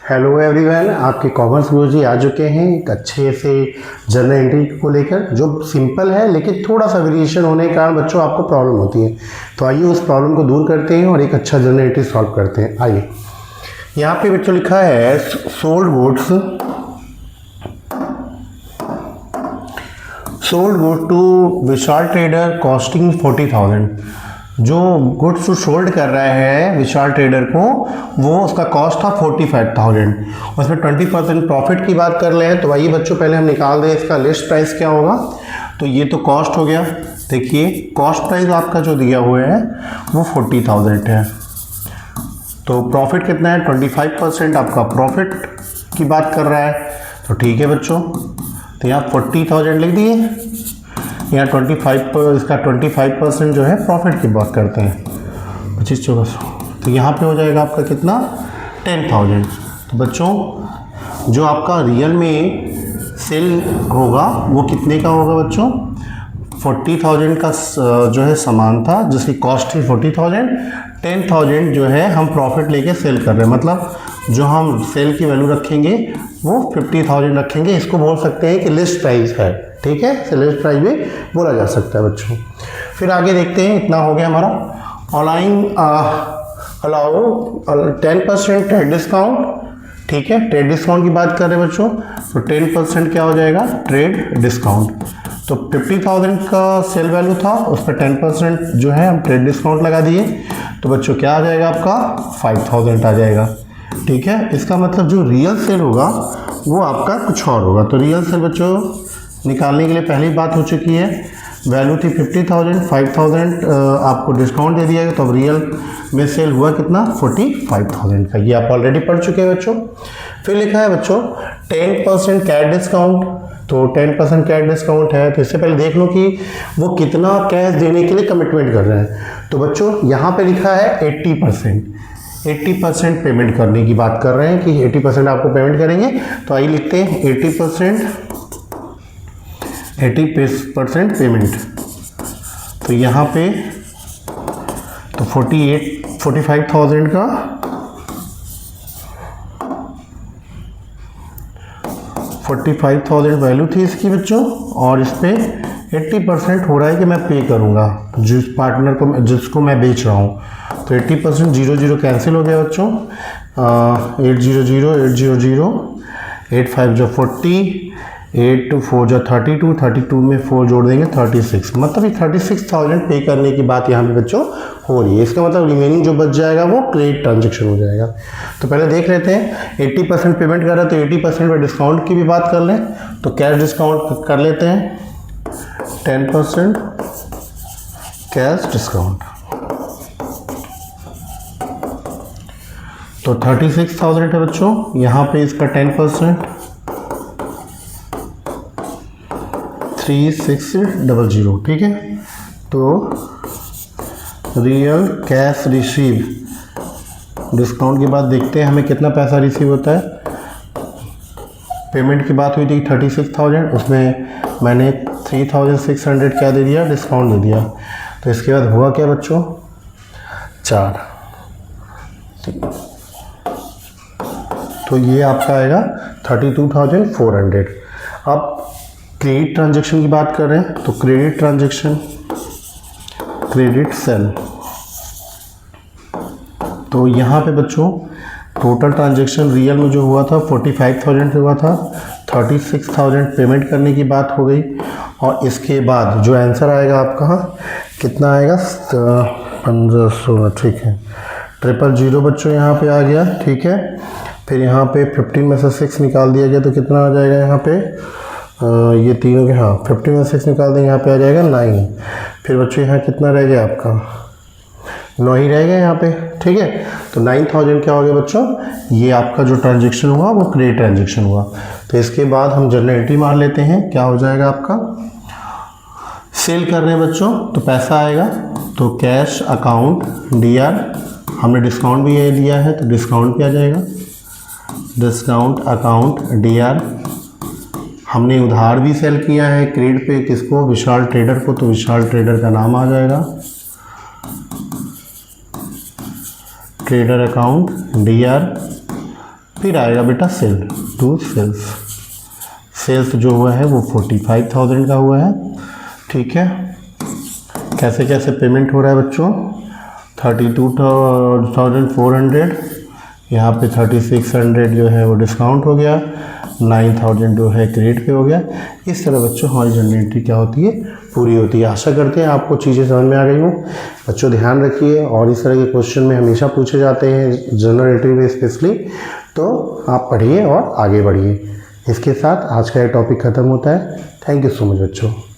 Hello everyone, आपके commerce गुरुजी आ चुके हैं एक अच्छे से जर्नल एंट्री को लेकर, जो सिंपल है लेकिन थोड़ा सा वेरिएशन होने के कारण बच्चों आपको प्रॉब्लम होती है। तो आइए उस प्रॉब्लम को दूर करते हैं और एक अच्छा जर्नल एंट्री सॉल्व करते हैं। आइए, यहाँ पे बच्चों लिखा है sold goods to Vishal trader costing 40,000। जो गुड्स सोल्ड कर रहा है विशाल ट्रेडर को, वो उसका कॉस्ट था 45,000। उसमें 20% प्रॉफिट की बात कर लें तो आइए बच्चों पहले हम निकाल दें इसका लिस्ट प्राइस क्या होगा। तो ये तो कॉस्ट हो गया। देखिए कॉस्ट प्राइस आपका जो दिया हुआ है वो 40,000 है। तो प्रॉफिट कितना है, 25% आपका प्रॉफिट की बात कर रहा है। तो ठीक है बच्चों, तो यहाँ 40,000 लिख दिए, यहाँ 25% जो है प्रॉफिट की बात करते हैं, 25-24। तो यहाँ पे हो जाएगा आपका कितना, 10,000। तो बच्चों जो आपका रियल में सेल होगा वो कितने का होगा बच्चों, 40,000 का जो है सामान था जिसकी कॉस्ट थी 40,000, 10,000 जो है हम प्रॉफिट लेके सेल कर रहे हैं। मतलब जो हम सेल की वैल्यू रखेंगे वो 50,000 रखेंगे। इसको बोल सकते हैं कि लिस्ट प्राइस है, ठीक है, इसे लिस्ट प्राइस भी बोला जा सकता है बच्चों। फिर आगे देखते हैं, इतना हो गया हमारा। अलाउ 10% ट्रेड डिस्काउंट, ठीक है, ट्रेड डिस्काउंट की बात कर रहे हैं बच्चों। तो 10% क्या हो जाएगा, ट्रेड डिस्काउंट। तो 50,000 का सेल वैल्यू था, उस पर 10% जो है हम ट्रेड डिस्काउंट लगा दिए। तो बच्चों क्या आ जाएगा आपका, 5,000 आ जाएगा, ठीक है। इसका मतलब जो रियल सेल होगा वो आपका कुछ और होगा। तो रियल सेल बच्चों निकालने के लिए पहली बात हो चुकी है, वैल्यू थी 50,000, 5,000 आपको डिस्काउंट दे दिया गया, तो अब रियल में सेल हुआ कितना, 45,000 का। ये आप ऑलरेडी पढ़ चुके हैं बच्चों। फिर लिखा है बच्चों 10% कैश डिस्काउंट। तो 10% कैश डिस्काउंट है, तो इससे पहले देख लो कि वो कितना कैश देने के लिए कमिटमेंट कर रहे हैं। तो बच्चों यहाँ पे लिखा है 80% पेमेंट करने की बात कर रहे हैं कि 80% आपको पेमेंट करेंगे। तो आइए लिखते हैं 80% पेमेंट। तो यहाँ पे तो 45,000 का 45,000 वैल्यू थी इसकी बच्चों, और इस पर 80% हो रहा है कि मैं पे करूँगा जिस पार्टनर को, जिसको मैं बेच रहा हूँ। तो 80% 0 कैंसिल हो गया बच्चों। 800, 8 5 जो 40, 8 4 जो 32, 32 में 4 जोड़ देंगे 36। मतलब ये 36,000 पे करने की बात यहाँ पे बच्चों हो रही है। इसका मतलब रिमेनिंग जो बच जाएगा वो क्रेडिट ट्रांजेक्शन हो जाएगा। तो पहले देख लेते हैं, 80% पेमेंट कर रहे हैं तो 80% में डिस्काउंट की भी बात कर लें। तो कैश डिस्काउंट कर लेते हैं, 10% कैश डिस्काउंट। तो 36,000 है बच्चों, यहाँ पे इसका 10% 3600, ठीक है। तो रियल कैश रिसीव डिस्काउंट के बाद देखते हैं हमें कितना पैसा रिसीव होता है। पेमेंट की बात हुई थी 36,000, उसमें मैंने 3,600 क्या दे दिया, डिस्काउंट दे दिया। तो इसके बाद हुआ क्या बच्चों, 4। तो ये आपका आएगा 32,400। अब क्रेडिट ट्रांजैक्शन की बात कर रहे हैं, तो क्रेडिट ट्रांजैक्शन, क्रेडिट सेल। तो यहाँ पे बच्चों टोटल ट्रांजैक्शन रियल में जो हुआ था 45,000 हुआ था, 36,000 पेमेंट करने की बात हो गई। और इसके बाद जो आंसर आएगा आपका कितना आएगा, 1,500, ठीक है। 000 बच्चों यहाँ पे आ गया, ठीक है। फिर यहाँ पे 15 में से 6 निकाल दिया गया तो कितना आ जाएगा यहाँ पे, ये तीनों के, हाँ 15 में 6 निकाल देंगे, यहाँ पे आ जाएगा 9। फिर बच्चों यहाँ कितना रह गया आपका, 9 ही रह गया यहाँ पे, ठीक है। तो 9,000 क्या हो गया बच्चों, ये आपका जो ट्रांजेक्शन हुआ वो क्रेडिट ट्रांजेक्शन हुआ। तो इसके बाद हम जर्नल एंट्री मार लेते हैं, क्या हो जाएगा आपका, सेल कर रहे हैं बच्चों तो पैसा आएगा। तो कैश अकाउंट DR, हमने डिस्काउंट भी ये दिया है तो डिस्काउंट भी आ जाएगा, डिस्काउंट अकाउंट DR। हमने उधार भी सेल किया है क्रेडिट पे, किसको, विशाल ट्रेडर को, तो विशाल ट्रेडर का नाम आ जाएगा, ट्रेडर अकाउंट DR। फिर आएगा बेटा सेल टू सेल्स। सेल्स जो हुआ है वो 45,000 का हुआ है, ठीक है। कैसे कैसे पेमेंट हो रहा है बच्चों, 32,400, यहाँ पे 3,600 जो है वो डिस्काउंट हो गया, 9,000 जो है क्रेडिट पे हो गया। इस तरह बच्चों हमारी जनरल एंट्री क्या होती है, पूरी होती है। आशा करते हैं आपको चीज़ें समझ में आ गई हो। बच्चों ध्यान रखिए, और इस तरह के क्वेश्चन में हमेशा पूछे जाते हैं जनरल एंट्री में स्पेशली, तो आप पढ़िए और आगे बढ़िए। इसके साथ आज का ये टॉपिक ख़त्म होता है। थैंक यू सो मच बच्चों।